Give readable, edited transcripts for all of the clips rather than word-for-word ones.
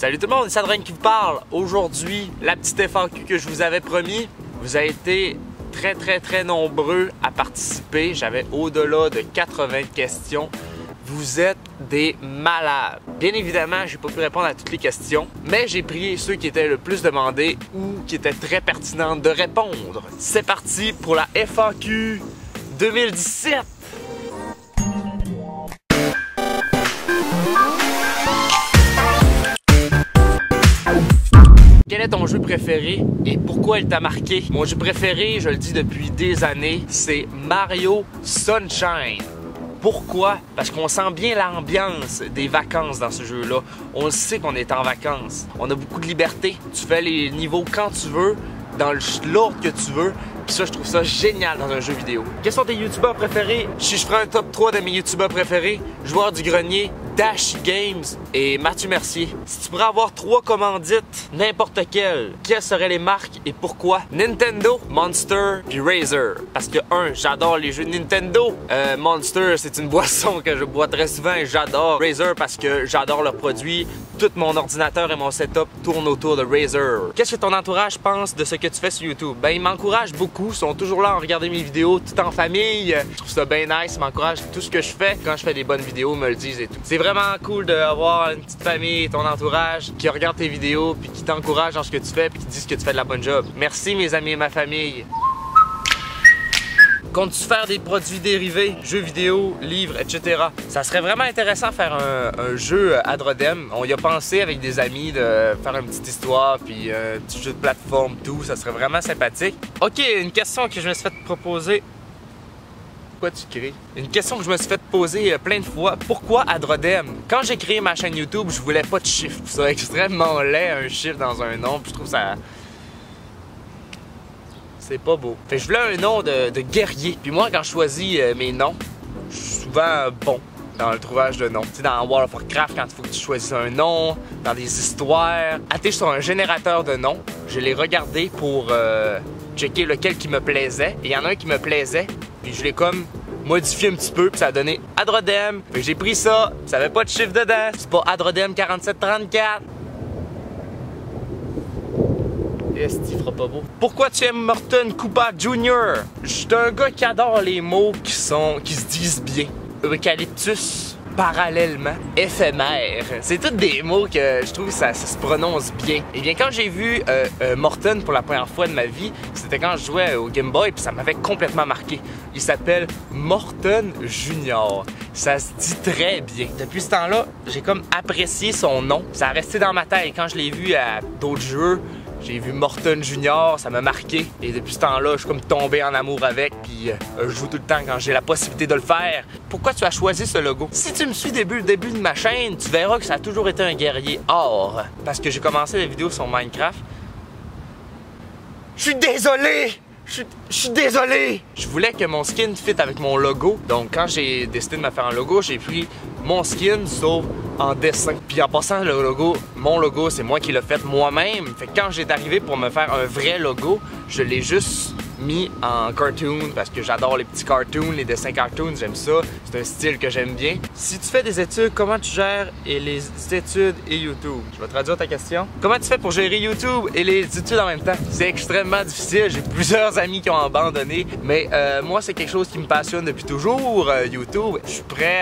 Salut tout le monde, c'est Adrien qui vous parle. Aujourd'hui, la petite FAQ que je vous avais promis. Vous avez été très nombreux à participer. J'avais au-delà de 80 questions. Vous êtes des malades. Bien évidemment, j'ai pas pu répondre à toutes les questions, mais j'ai pris ceux qui étaient le plus demandés ou qui étaient très pertinentes de répondre. C'est parti pour la FAQ 2017. Quel est ton jeu préféré et pourquoi il t'a marqué? Mon jeu préféré, je le dis depuis des années, c'est Mario Sunshine. Pourquoi? Parce qu'on sent bien l'ambiance des vacances dans ce jeu-là. On le sait qu'on est en vacances. On a beaucoup de liberté. Tu fais les niveaux quand tu veux, dans l'ordre que tu veux. Puis ça, je trouve ça génial dans un jeu vidéo. Quels sont tes youtubeurs préférés? Si je ferais un top 3 de mes youtubeurs préférés, Joueur du Grenier, Dash Games et Mathieu Mercier. Si tu pourrais avoir 3 commandites, n'importe quelles seraient les marques et pourquoi? Nintendo, Monster puis Razer. Parce que j'adore les jeux de Nintendo. Monster, c'est une boisson que je bois très souvent et j'adore. Razer parce que j'adore leurs produits. Tout mon ordinateur et mon setup tournent autour de Razer. Qu'est-ce que ton entourage pense de ce que tu fais sur YouTube? Ben, ils m'encouragent beaucoup. Ils sont toujours là à regarder mes vidéos tout en famille. Je trouve ça bien nice. Ils m'encouragent tout ce que je fais. Quand je fais des bonnes vidéos, ils me le disent et tout. C'est vraiment cool d'avoir une petite famille, ton entourage qui regarde tes vidéos puis qui t'encourage dans ce que tu fais puis qui disent que tu fais de la bonne job. Merci mes amis et ma famille. Comptes-tu faire des produits dérivés, jeux vidéo, livres, etc. Ça serait vraiment intéressant de faire un jeu Adrodem. On y a pensé avec des amis de faire une petite histoire puis un petit jeu de plateforme, tout. Ça serait vraiment sympathique. Ok, une question que je me suis fait proposer. Pourquoi tu cries? Une question que je me suis fait poser plein de fois. Pourquoi Adrodem? Quand j'ai créé ma chaîne YouTube, je voulais pas de chiffre. C'est extrêmement laid, un chiffre dans un nom. Puis je trouve ça... c'est pas beau. Fait que je voulais un nom de guerrier. Puis moi, quand je choisis mes noms, je suis souvent bon dans le trouvage de noms. Tu sais, dans World of Warcraft, quand il faut que tu choisisses un nom, dans des histoires. Atterri sur un générateur de noms. Je l'ai regardé pour checker lequel qui me plaisait. Et il y en a un qui me plaisait. Puis je l'ai comme modifié un petit peu, puis ça a donné Adrodem. Fait que j'ai pris ça, ça avait pas de chiffre dedans. C'est pas Adrodem 4734. Est-ce qu'il fera pas beau? Pourquoi tu aimes Morton Koopa Jr.? Je suis un gars qui adore les mots qui se disent bien. Eucalyptus, parallèlement, éphémère. C'est tous des mots que je trouve que ça se prononce bien. Et bien, quand j'ai vu Morton pour la première fois de ma vie, c'était quand je jouais au Game Boy, puis ça m'avait complètement marqué. Il s'appelle Morton Junior. Ça se dit très bien. Depuis ce temps-là, j'ai comme apprécié son nom. Ça a resté dans ma tête. Et quand je l'ai vu à d'autres jeux, j'ai vu Morton Junior, ça m'a marqué. Et depuis ce temps-là, je suis comme tombé en amour avec. Puis je joue tout le temps quand j'ai la possibilité de le faire. Pourquoi tu as choisi ce logo? Si tu me suis depuis le début de ma chaîne, tu verras que ça a toujours été un guerrier or. Parce que j'ai commencé les vidéos sur Minecraft. Je suis désolé! Je suis désolé! Je voulais que mon skin fit avec mon logo. Donc quand j'ai décidé de me faire un logo, j'ai pris mon skin sauf en dessin. Puis en passant le logo, mon logo, c'est moi qui l'ai fait moi-même. Fait que quand j'ai arrivé pour me faire un vrai logo, je l'ai juste mis en cartoon parce que j'adore les petits cartoons, les dessins cartoons, j'aime ça. C'est un style que j'aime bien. Si tu fais des études, comment tu gères les études et YouTube? Je vais traduire ta question. Comment tu fais pour gérer YouTube et les études en même temps? C'est extrêmement difficile. J'ai plusieurs amis qui ont abandonné, mais moi, c'est quelque chose qui me passionne depuis toujours, YouTube. Je suis prêt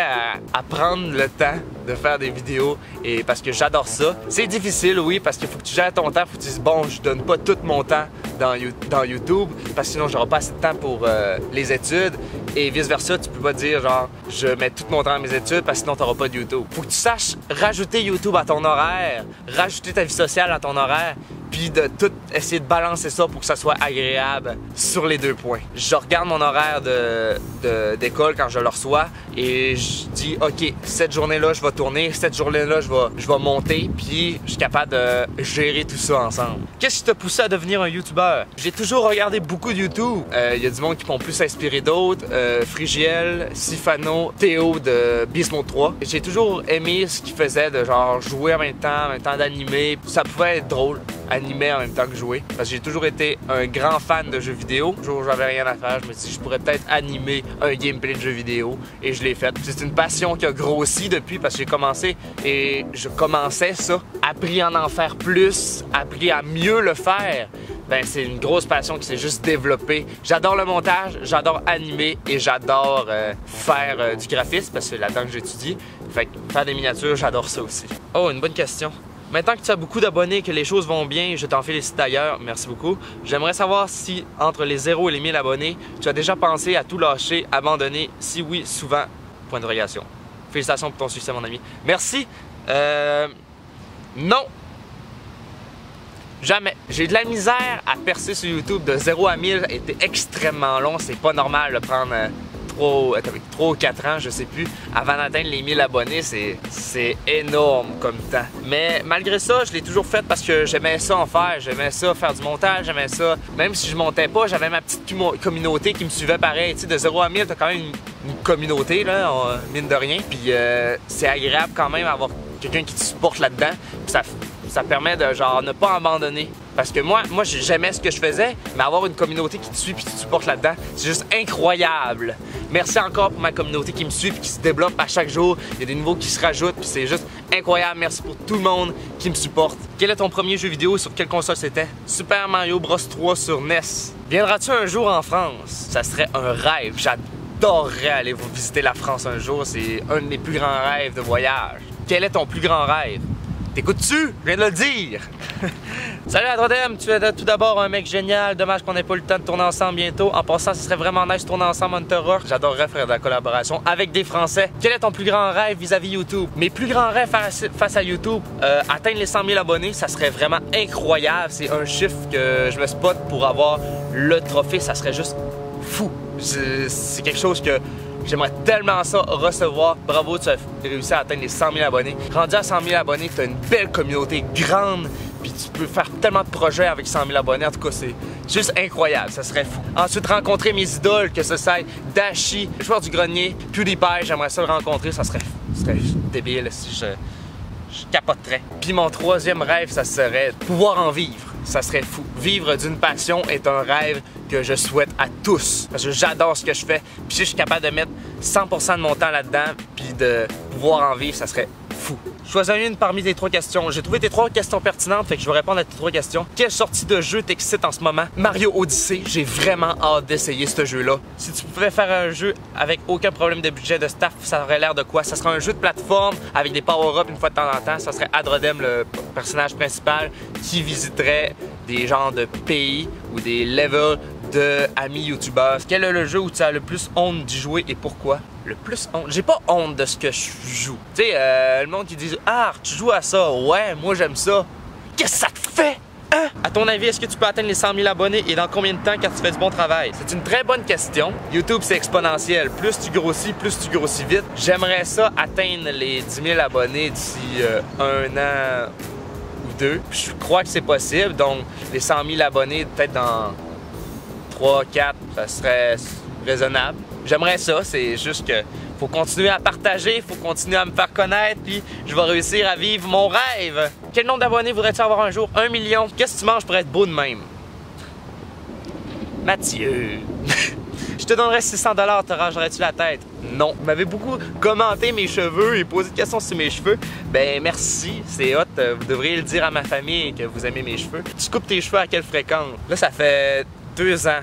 à prendre le temps de faire des vidéos et parce que j'adore ça. C'est difficile, oui, parce qu'il faut que tu gères ton temps. Faut que tu dises, bon, je donne pas tout mon temps dans YouTube parce que sinon j'aurai pas assez de temps pour les études et vice versa. Tu peux pas dire genre je mets tout mon temps dans mes études parce que sinon t'auras pas de YouTube. Faut que tu saches rajouter YouTube à ton horaire, rajouter ta vie sociale à ton horaire, puis de tout essayer de balancer ça pour que ça soit agréable sur les deux points. Je regarde mon horaire d'école quand je le reçois et je dis ok, cette journée-là je vais tourner, cette journée-là je vais monter, puis je suis capable de gérer tout ça ensemble. Qu'est-ce qui t'a poussé à devenir un YouTuber? J'ai toujours regardé beaucoup de YouTube. Il y a du monde qui m'ont plus inspiré d'autres. Frigiel, Sifano, Théo de Beast Mode 3. J'ai toujours aimé ce qu'ils faisaient de genre jouer en même temps d'animer. Ça pouvait être drôle. animais en même temps que jouer. Parce que j'ai toujours été un grand fan de jeux vidéo. Le jour où j'avais rien à faire, je me suis dit je pourrais peut-être animer un gameplay de jeux vidéo et je l'ai fait. C'est une passion qui a grossi depuis parce que j'ai commencé et je commençais ça. Appris à en faire plus, appris à mieux le faire. Ben, c'est une grosse passion qui s'est juste développée. J'adore le montage, j'adore animer et j'adore faire du graphisme parce que c'est là-dedans que j'étudie. Fait que faire des miniatures, j'adore ça aussi. Oh, une bonne question. Maintenant que tu as beaucoup d'abonnés, que les choses vont bien, je t'en félicite d'ailleurs, merci beaucoup. J'aimerais savoir si, entre les 0 et les 1000 abonnés, tu as déjà pensé à tout lâcher, abandonner, si oui, souvent, point d'interrogation. Félicitations pour ton succès, mon ami. Merci. Non. Jamais. J'ai de la misère à percer sur YouTube de 0 à 1000. C'était extrêmement long. C'est pas normal de prendre 3 ou 4 ans, je sais plus, avant d'atteindre les 1000 abonnés. C'est énorme comme temps. Mais malgré ça, je l'ai toujours fait parce que j'aimais ça en faire. J'aimais ça faire du montage. J'aimais ça. Même si je montais pas, j'avais ma petite communauté qui me suivait pareil. Tu sais, de 0 à 1000, t'as quand même une communauté, là, mine de rien. Puis c'est agréable quand même d'avoir quelqu'un qui te supporte là-dedans. Ça permet de genre ne pas abandonner. Parce que moi j'aimais ce que je faisais, mais avoir une communauté qui te suit et qui te supporte là-dedans, c'est juste incroyable. Merci encore pour ma communauté qui me suit et qui se développe à chaque jour. Il y a des nouveaux qui se rajoutent puis c'est juste incroyable. Merci pour tout le monde qui me supporte. Quel est ton premier jeu vidéo et sur quelle console c'était? Super Mario Bros 3 sur NES. Viendras-tu un jour en France? Ça serait un rêve. J'adorerais aller vous visiter la France un jour. C'est un de mes plus grands rêves de voyage. Quel est ton plus grand rêve? T'écoutes-tu? Je viens de le dire! Salut Adrodem, tu es tout d'abord un mec génial. Dommage qu'on n'ait pas eu le temps de tourner ensemble bientôt. En passant, ce serait vraiment nice de tourner ensemble Hunter Rock. J'adorerais faire de la collaboration avec des Français. Quel est ton plus grand rêve vis-à-vis YouTube? Mes plus grands rêves face à YouTube, atteindre les 100 000 abonnés, ça serait vraiment incroyable. C'est un chiffre que je me spot pour avoir le trophée. Ça serait juste fou. C'est quelque chose que j'aimerais tellement ça recevoir. Bravo, tu as réussi à atteindre les 100 000 abonnés. Rendu à 100 000 abonnés, tu as une belle communauté grande. Puis tu peux faire tellement de projets avec 100 000 abonnés. En tout cas, c'est juste incroyable. Ça serait fou. Ensuite, rencontrer mes idoles, que ce soit Dashi, le joueur du grenier, PewDiePie. J'aimerais ça le rencontrer. Ça serait juste débile si je capoterais. Puis mon troisième rêve, ça serait pouvoir en vivre. Ça serait fou. Vivre d'une passion est un rêve que je souhaite à tous. Parce que j'adore ce que je fais. Puis si je suis capable de mettre 100% de mon temps là-dedans, puis de pouvoir en vivre, ça serait fou. Choisis une parmi tes 3 questions. J'ai trouvé tes 3 questions pertinentes, fait que je vais répondre à tes 3 questions. Quelle sortie de jeu t'excite en ce moment? Mario Odyssey, j'ai vraiment hâte d'essayer ce jeu-là. Si tu pouvais faire un jeu avec aucun problème de budget, de staff, ça aurait l'air de quoi? Ça serait un jeu de plateforme avec des power-ups une fois de temps en temps. Ça serait Adrodem, le personnage principal, qui visiterait des genres de pays ou des levels de amis youtubeurs. Quel est le jeu où tu as le plus honte d'y jouer et pourquoi? Le plus honte? J'ai pas honte de ce que je joue. Tu sais, le monde qui dit « Ah, tu joues à ça? Ouais, moi j'aime ça. » Qu'est-ce que ça te fait? Hein? À ton avis, est-ce que tu peux atteindre les 100 000 abonnés et dans combien de temps quand tu fais du bon travail? C'est une très bonne question. YouTube, c'est exponentiel. Plus tu grossis vite. J'aimerais ça atteindre les 10 000 abonnés d'ici 1 an ou 2. Je crois que c'est possible. Donc, les 100 000 abonnés, peut-être dans 3, 4, ça serait raisonnable. J'aimerais ça, c'est juste que faut continuer à partager, faut continuer à me faire connaître, puis je vais réussir à vivre mon rêve. Quel nombre d'abonnés voudrais-tu avoir un jour? 1 million. Qu'est-ce que tu manges pour être beau de même? Mathieu. Je te donnerais 600 $, te rangerais-tu la tête? Non. Vous m'avez beaucoup commenté mes cheveux et posé des questions sur mes cheveux. Ben merci, c'est hot. Vous devriez le dire à ma famille que vous aimez mes cheveux. Tu coupes tes cheveux à quelle fréquence? Là, ça fait 2 ans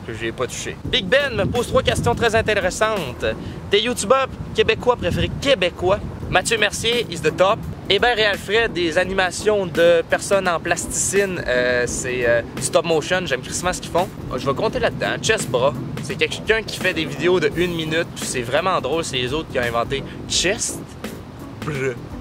que je n'ai pas touché. Big Ben me pose 3 questions très intéressantes. Tes youtubeurs québécois préférés québécois? Mathieu Mercier is the top. Hébert et Alfred, des animations de personnes en plasticine, c'est stop motion, j'aime crissement ce qu'ils font. Je vais compter là-dedans. Chess Bra, c'est quelqu'un qui fait des vidéos de 1 minute, c'est vraiment drôle, c'est les autres qui ont inventé Chest.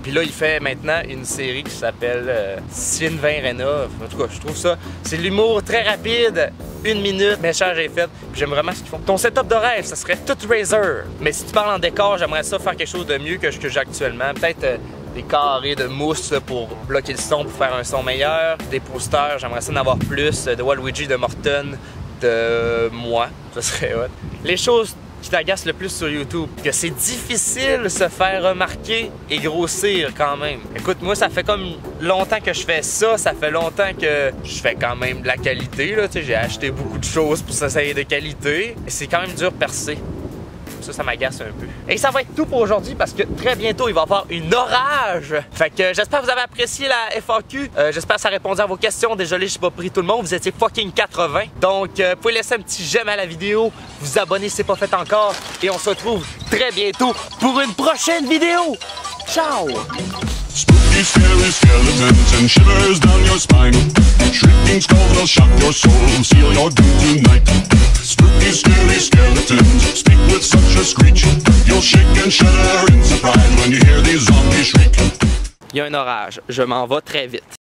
Puis là, il fait maintenant une série qui s'appelle Sylvain Rénov. En tout cas, je trouve ça, c'est de l'humour très rapide, 1 minute, message est fait. Puis j'aime vraiment ce qu'ils font. Ton setup de rêve, ça serait tout Razer. Mais si tu parles en décor, j'aimerais ça faire quelque chose de mieux que ce que j'ai actuellement. Peut-être des carrés de mousse pour bloquer le son, pour faire un son meilleur. Des posters, j'aimerais ça en avoir plus. De Waluigi, de Morton, de moi, ça serait hot. Les choses qui t'agace le plus sur YouTube? Que c'est difficile de se faire remarquer et grossir quand même. Écoute, moi, ça fait comme longtemps que je fais ça. Ça fait longtemps que je fais quand même de la qualité, là. Tu sais, j'ai acheté beaucoup de choses pour s'essayer de qualité. Et c'est quand même dur de percer. Ça m'agace un peu. Et ça va être tout pour aujourd'hui parce que très bientôt, il va y avoir une orage. Fait que j'espère que vous avez apprécié la FAQ. J'espère que ça a répondu à vos questions. Désolé, j'ai pas pris tout le monde. Vous étiez fucking 80. Donc, vous pouvez laisser un petit j'aime à la vidéo, vous abonner si c'est pas fait encore. Et on se retrouve très bientôt pour une prochaine vidéo. Ciao! Spooky, scary skeletons and shivers down your spine. Shrieking skulls will shock your soul, seal your doom tonight. Spooky, scary skeletons speak with such a screech. You'll shake and shudder in surprise when you hear these zombies shriek. Il y a un orage, je m'en vais très vite.